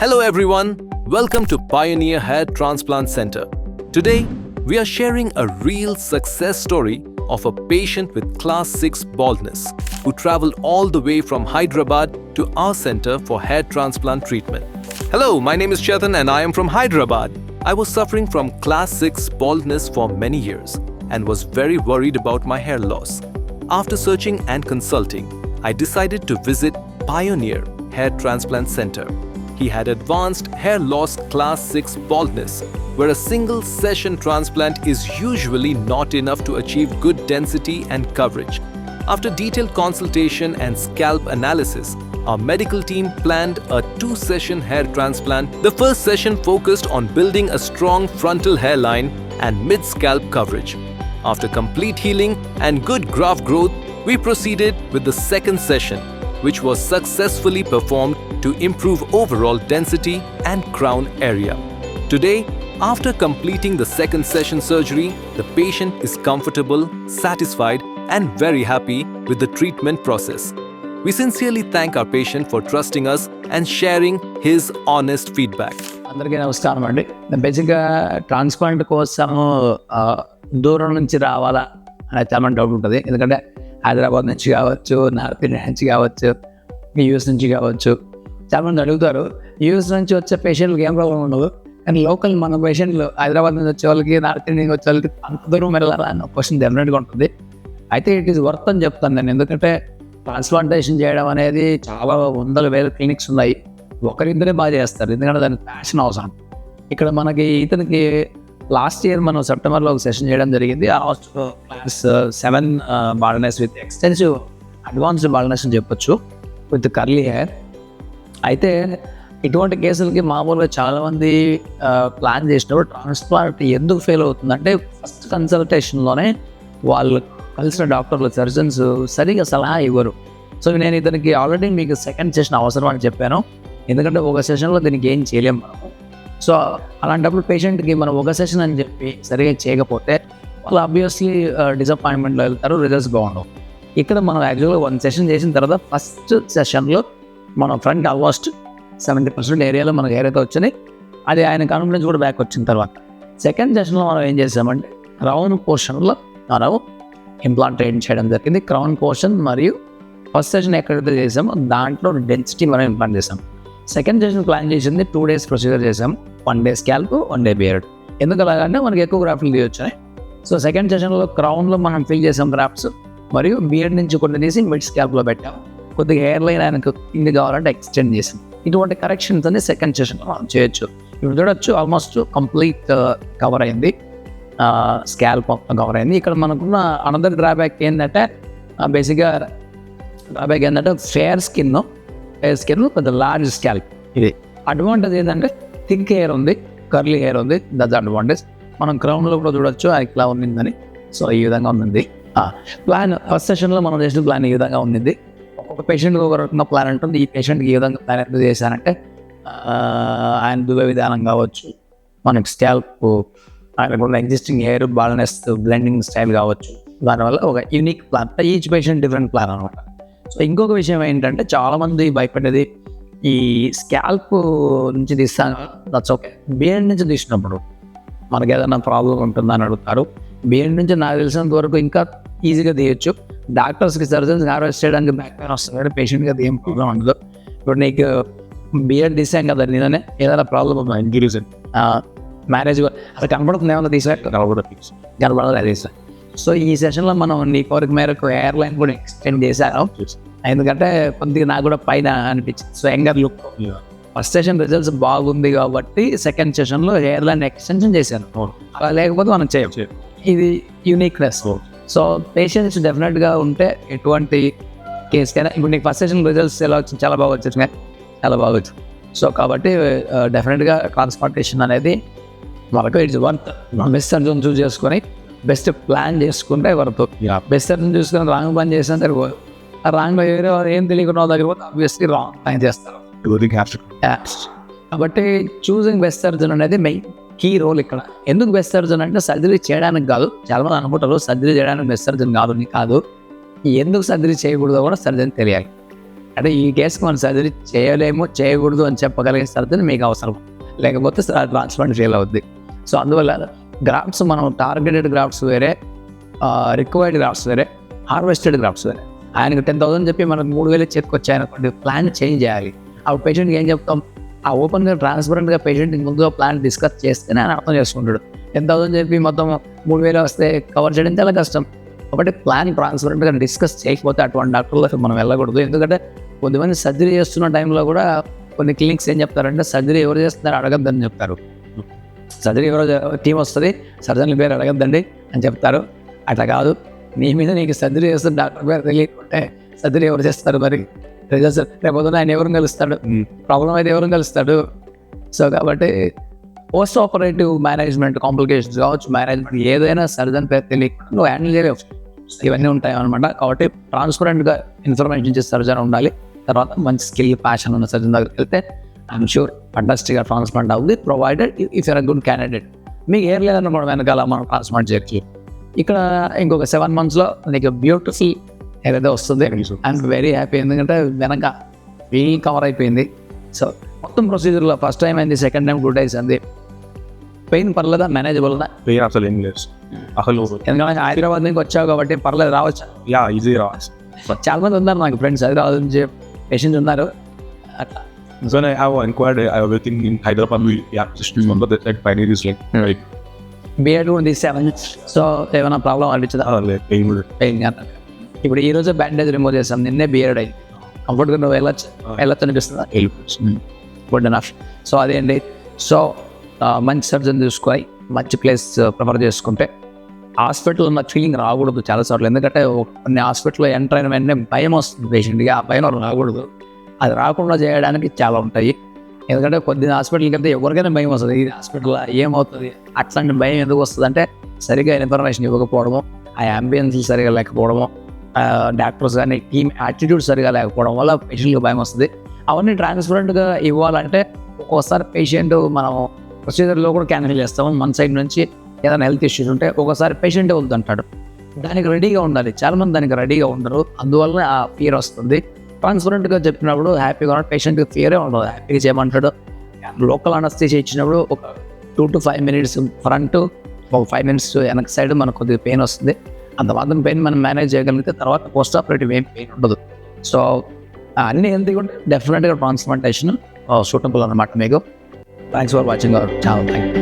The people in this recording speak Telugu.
Hello everyone, welcome to Pioneer Hair Transplant Center. Today, we are sharing a real success story of a patient with class 6 baldness who traveled all the way from Hyderabad to our center for hair transplant treatment. Hello, my name is Chetan and I am from Hyderabad. I was suffering from class 6 baldness for many years and was very worried about my hair loss. After searching and consulting, I decided to visit Pioneer Hair Transplant Center. He had advanced hair loss class 6 baldness, where a single session transplant is usually not enough to achieve good density and coverage. After detailed consultation and scalp analysis, our medical team planned a 2-session hair transplant. The first session focused on building a strong frontal hairline and mid-scalp coverage. After complete healing and good graft growth, we proceeded with the second session, which was successfully performed to improve overall density and crown area. Today, after completing the second session surgery, the patient is comfortable, satisfied, and very happy with the treatment process. We sincerely thank our patient for trusting us and sharing his honest feedback. అందరికీ నమస్కారం అండి. బేసిక్గా ట్రాన్స్ప్లాంట్ కోసం దూరం నుంచి రావాలా అనేది చాలా డౌట్ ఉంటుంది. ఎందుకంటే హైదరాబాద్ నుంచి కావచ్చు, నార్త్ ఇండియా నుంచి కావచ్చు, యూఎస్ నుంచి కావచ్చు, చాలామంది అడుగుతారు. యూఎస్ నుంచి వచ్చే పేషెంట్కి ఏం ప్రాబ్లం ఉండదు, కానీ లోకల్ మన పేషెంట్లు హైదరాబాద్ నుంచి వచ్చే వాళ్ళకి, నార్త్ ఇండియా వచ్చే వాళ్ళకి అంత దూరం వెళ్ళాలా అన్న క్వశ్చన్ డెఫినెట్గా ఉంటుంది. అయితే ఇట్ ఈస్ వర్త్ అని చెప్తాను నేను. ఎందుకంటే ట్రాన్స్ప్లాంటేషన్ చేయడం అనేది చాలా వందల వేల క్లినిక్స్ ఉన్నాయి. ఒకరిద్దరే బాగా చేస్తారు, ఎందుకంటే దానికి ప్యాషన్ అవసరం. ఇక్కడ మనకి ఇతనికి లాస్ట్ ఇయర్ మనం సెప్టెంబర్లో ఒక సెషన్ చేయడం జరిగింది. Class 7 baldness with extensive advanced baldness అని చెప్పొచ్చు, విత్ కర్లీ హెయిర్. అయితే ఇటువంటి కేసులకి మామూలుగా చాలామంది ప్లాన్ చేసినప్పుడు ట్రాన్స్ప్లాంట్ ఎందుకు ఫెయిల్ అవుతుందంటే ఫస్ట్ కన్సల్టేషన్లోనే వాళ్ళు కలిసిన డాక్టర్లు, సర్జన్స్ సరిగా సలహా ఇవ్వరు. సో నేను ఇతనికి ఆల్రెడీ మీకు సెకండ్ సెషన్ అవసరం అని చెప్పాను, ఎందుకంటే ఒక సెషన్లో దీనికి ఏం చేయలేము మనము. సో అలాంటప్పుడు పేషెంట్కి మనం ఒక సెషన్ అని చెప్పి సరిగా చేయకపోతే వాళ్ళు ఆబ్వియస్లీ డిసప్పాయింట్మెంట్లో వెళ్తారు, రిజల్ట్స్ బాగుండవు. ఇక్కడ మనం యాక్చువల్గా 1 సెషన్ చేసిన తర్వాత ఫస్ట్ సెషన్లో మనం ఫ్రంట్ ఆల్మోస్ట్ 70% ఏరియాలో మనకు ఏరైతే వచ్చినాయి, అది ఆయన కాన్ఫిడెన్స్ కూడా బ్యాక్ వచ్చిన తర్వాత సెకండ్ సెషన్లో మనం ఏం చేసామంటే క్రౌన్ పోర్షన్లో మనం ఇంప్లాంటేషన్ చేయడం జరిగింది. క్రౌన్ పోర్షన్ మరియు ఫస్ట్ సెషన్ ఎక్కడైతే చేసామో దాంట్లో డెన్సిటీ మనం ఇంప్లాంట్ చేసాం. సెకండ్ సెషన్ ప్లాన్ చేసింది 2 days ప్రొసీజర్ చేసాం. 1 day స్కాల్ప్, 1 day బియర్డ్. ఎందుకు అలాగంటే మనకి ఎక్కువ గ్రాఫ్లు తీయొచ్చాయి. సో సెకండ్ సెషన్లో క్రౌన్లో మనం ఫిల్ చేసాం గ్రాఫ్స్, మరియు బియర్డ్ నుంచి కొన్ని తీసి మిడ్ స్కాల్ప్లో పెట్టాం. కొద్దిగా హెయిర్ లైన్ ఆయనకు కింది కావాలంటే ఎక్స్టెండ్ చేసాం. ఇటువంటి కరెక్షన్స్ అన్ని సెకండ్ సెషన్లో మనం చేయొచ్చు. ఇప్పుడు చూడొచ్చు ఆల్మోస్ట్ కంప్లీట్ కవర్ అయింది, స్కాల్ప్ మొత్తం కవర్ అయింది. ఇక్కడ మనకున్న అనదర్ డ్రాబ్యాక్ ఏంటంటే బేసిక్గా డ్రాబ్యాక్ ఏంటంటే ఫేర్ స్కిన్ పెద్ద లార్జ్ స్కాల్ప్. ఇది అడ్వాంటేజ్ ఏంటంటే థిక్ హెయిర్ ఉంది, కర్లీ హెయిర్ ఉంది, దట్స్ అడ్వాంటేజ్. మనం క్రౌన్లో కూడా చూడొచ్చు ఇట్లా ఉండిందని. సో ఈ విధంగా ఉంది ప్లాన్. ఫస్ట్ సెషన్లో మనం చేసిన ప్లాన్ ఈ విధంగా ఉంది. ఒక్కొక్క పేషెంట్కి ఒక రకంగా ప్లాన్ ఉంటుంది. ఈ పేషెంట్కి ఈ విధంగా ప్లాన్ ఎందుకు చేశానంటే ఆయన దువ్వే విధానం కావచ్చు, మనకి స్కాల్ప్, ఆయనకున్న existing hair baldness blending style కావచ్చు, దానివల్ల ఒక unique plan. Each patient different plan అనమాట. సో ఇంకొక విషయం ఏంటంటే చాలామంది భయపడేది ఈ స్కాల్ప్ నుంచి తీస్తాను, దట్స్ ఓకే. బియర్డ్ నుంచి తీసినప్పుడు మనకి ఏదైనా ప్రాబ్లం ఉంటుందని అడుగుతారు. బియర్డ్ నుంచి నాకు తెలిసినంత వరకు ఇంకా ఈజీగా తీయొచ్చు. డాక్టర్స్కి, సర్జన్స్కి హార్వెస్ట్ చేయడానికి బ్యాక్ పెయిన్ వస్తుంది, కానీ పేషెంట్కి అది ఏం ప్రాబ్లం ఉండదు. ఇప్పుడు నీకు బియర్డ్ తీసాం కదా, నేనే ఏదైనా ప్రాబ్లం ఉందా, ఇంక్రీజ్ మ్యారేజ్ అది కనపడుతుంది, ఏమన్నా కనపడదు అది తీసా. సో ఈ సెషన్లో మనం నీ కోరిక మేరకు హెయిర్ లైన్ కూడా ఎక్స్టెండ్ చేశాను, ఎందుకంటే కొద్దిగా నాకు కూడా పైన అనిపించింది. So younger look. First session results బాగుంది కాబట్టి సెకండ్ సెషన్లో హెయిర్ లైన్ ఎక్స్టెన్షన్ చేశాను. అలా లేకపోతే మనం చేయొచ్చు. ఇది యూనిక్నెస్. సో పేషెంట్స్ డెఫినెట్గా ఉంటే ఎటువంటి కేసుకైనా, ఇప్పుడు నీకు ఫస్ట్ సెషన్ రిజల్ట్స్ ఎలా వచ్చింది, చాలా బాగా వచ్చేసినాయి, చాలా బాగా వచ్చింది. సో కాబట్టి డెఫినెట్గా ట్రాన్స్ప్లాంటేషన్ అనేది మనకు ఇట్స్ వర్త్. బెస్ట్ సర్జన్ చూస్ చేసుకొని బెస్ట్ ప్లాన్ చేసుకుంటే వర్త్. బెస్ట్ సర్జన్ చూసుకొని రాంగ్ ప్లాన్ చేసినా సరిపోదు. రాంగ్లో ఏం తెలియకుండా దగ్గర పోతే ఆబ్వియస్లీ రాంగ్ ప్లాన్ చేస్తారు. కాబట్టి చూసింగ్ బెస్ట్ సర్జన్ అనేది మెయిన్ కీ రోల్ ఇక్కడ. ఎందుకు బెస్ట్ సర్జన్ అంటే సర్జరీ చేయడానికి కాదు. చాలామంది అనుకుంటారు సర్జరీ చేయడానికి బెస్ట్ సర్జన్ కాదు. ఎందుకు సర్జరీ చేయకూడదో కూడా సర్జన్ తెలియాలి. అంటే ఈ కేసుకి మనం సర్జరీ చేయలేము చేయకూడదు అని చెప్పగలిగే సర్జరీ మీకు అవసరం, లేకపోతే ట్రాన్స్ప్లాంట్ ఫెయిల్ అవుద్ది. సో అందువల్ల గ్రాఫ్ట్స్ మనం టార్గెటెడ్ గ్రాఫ్ట్స్ వేరే, రిక్వైర్డ్ గ్రాఫ్ట్స్ వేరే, హార్వెస్టెడ్ గ్రాఫ్ట్స్ వేరే. ఆయనకు 10,000 చెప్పి మనకు 3,000 చేతికి వచ్చాయనుకోండి, ప్లాన్ చేంజ్ చేయాలి. అప్పుడు పేషెంట్కి ఏం చెప్తాం, ఆ ఓపెన్గా ట్రాన్స్పరెంట్గా పేషెంట్కి ముందుగా ప్లాన్ డిస్కస్ చేస్తేనే ఆయన అర్థం చేసుకుంటాడు. 10,000 చెప్పి మొత్తం 3,000 వస్తే కవర్ చేయడం చాలా కష్టం. కాబట్టి ప్లాన్ ట్రాన్స్పరెంట్గా డిస్కస్ చేయకపోతే అటువంటి డాక్టర్లకు మనం వెళ్ళకూడదు. ఎందుకంటే కొంతమంది సర్జరీ చేస్తున్న టైంలో కూడా కొన్ని క్లినిక్స్ ఏం చెప్తారంటే సర్జరీ ఎవరు చేస్తున్నారు అడగద్దని చెప్తారు. సర్జరీ ఎవరో టీం వస్తుంది, సర్జన్ల పేరు అడగద్దండి అని చెప్తారు. అట్లా కాదు, నీ మీద నీకు సర్జరీ చేస్తున్న డాక్టర్ పేరు తెలియకుంటే సర్జరీ ఎవరు చేస్తారు? మరి రిజల్ట్స్ రేపొద్దున ఆయన ఎవరు కలుస్తాడు, ప్రాబ్లం అయితే ఎవరు కలుస్తాడు? సో కాబట్టి పోస్ట్ ఆపరేటివ్ మేనేజ్మెంట్ కాంప్లికేషన్స్ కావచ్చు, మేనేజ్మెంట్ ఏదైనా సర్జన్ పేరు తెలియకుండా నువ్వు హ్యాండిల్ చేయలేవు. ఇవన్నీ ఉంటాయి అనమాట. కాబట్టి ట్రాన్స్పరెంట్గా ఇన్ఫర్మేషన్ ఇచ్చే సర్జన్ ఉండాలి. తర్వాత మంచి స్కిల్ ప్యాషన్ ఉన్న సర్జన్ దగ్గరికి వెళ్తే ఐఎమ్ షూర్ ఫంటాస్టిక్గా ట్రాన్స్ప్లాంట్ అవుతుంది, provided if you're a good candidate. మీకు ఏర్ లేదన్న కూడా వెనకాల మనం ట్రాన్స్ప్లాంట్ చేయొచ్చు. ఇక్కడ ఇంకొక 7 monthsలో నీకు బ్యూటిఫుల్ ఏదైతే వస్తుంది. ఐఎమ్ వెరీ హ్యాపీ, ఎందుకంటే వెనక ఫీల్ కవర్ అయిపోయింది. సో మొత్తం ప్రొసీజర్లో ఫస్ట్ టైం అయింది, సెకండ్ టైం 2 days అంది. పెయిన్ పర్లేదా, మేనేజబుల్ ఉందా? పెయిన్ అసలు ఏం లేదు అసలు. ఎందుకంటే హైదరాబాద్ నుంచి వచ్చావు కాబట్టి పర్లేదు, రావచ్చు. ఈజీ రావచ్చు. చాలా మంది ఉన్నారు నాకు ఫ్రెండ్స్ హైదరాబాద్ నుంచి పేషెంట్స్ ఉన్నారు. అట్లా So when I have inquired everything in Hyderabad, just remember that pioneer is like beard ఉంది 7. సో ఏమైనా ప్రాబ్లం అనిపించదా? pain. పెయిన్ కానీ ఇప్పుడు ఈ రోజు బ్యాండేజ్ రిమూవ్ చేస్తాం, నిన్నే బియర్డ్ అయింది. కంఫర్ట్గా నువ్వు వెళ్ళొచ్చు అనిపిస్తుందా? Good enough. సో అదేంటి, సో మంచి సర్జన్ చూసుకొని మంచి ప్లేస్ ప్రిఫర్ చేసుకుంటే హాస్పిటల్ ఉన్న ఫీలింగ్ రాకూడదు చాలాసార్లు. ఎందుకంటే కొన్ని హాస్పిటల్లో ఎంటర్ అయిన వెంటనే భయం వస్తుంది పేషెంట్కి, ఆ భయం రాకూడదు. అది రాకుండా చేయడానికి చాలా ఉంటాయి. ఎందుకంటే కొద్ది హాస్పిటల్కి వెళ్తే ఎవరికైనా భయం వస్తుంది, ఇది హాస్పిటల్ ఏమవుతుంది, అట్లాంటి భయం ఎందుకు వస్తుంది అంటే సరిగ్గా ఇన్ఫర్మేషన్ ఇవ్వకపోవడము, ఆ అంబియన్స్ సరిగా లేకపోవడము, డాక్టర్స్ కానీ టీమ్ యాటిట్యూడ్ సరిగా లేకపోవడం వల్ల పేషెంట్కి భయం వస్తుంది. అవన్నీ ట్రాన్స్పరెంట్గా ఇవ్వాలంటే ఒక్కోసారి పేషెంట్ మనం ప్రొసీజర్లో కూడా క్యాన్సిల్ చేస్తాము. మన సైడ్ నుంచి ఏదైనా హెల్త్ ఇష్యూస్ ఉంటే ఒకసారి పేషెంటే వద్దంటాడు. దానికి రెడీగా ఉండాలి. చాలామంది దానికి రెడీగా ఉండరు, అందువల్ల ఆ ఫియర్ వస్తుంది. ట్రాన్స్పరెంట్గా చెప్పినప్పుడు హ్యాపీగా ఉన్న పేషెంట్కి ఫియరే ఉండదు, హ్యాపీగా చేయమంటాడు. లోకల్ అనస్థీషియా ఇచ్చినప్పుడు ఒక 2 to 5 minutes ఫ్రంట్, ఒక 5 minutes వెనక సైడ్ మనకు కొద్దిగా పెయిన్ వస్తుంది. అంత మాత్రం పెయిన్ మనం మేనేజ్ చేయగలిగితే తర్వాత పోస్ట్ ఆపరేటివ్ ఏం పెయిన్ ఉండదు. సో అన్ని హెల్తీగా ఉంటే డెఫినెట్గా ట్రాన్స్ప్లాంటేషన్ సూటబుల్ అనమాట మీకు. Thanks for watching our channel. Thank you.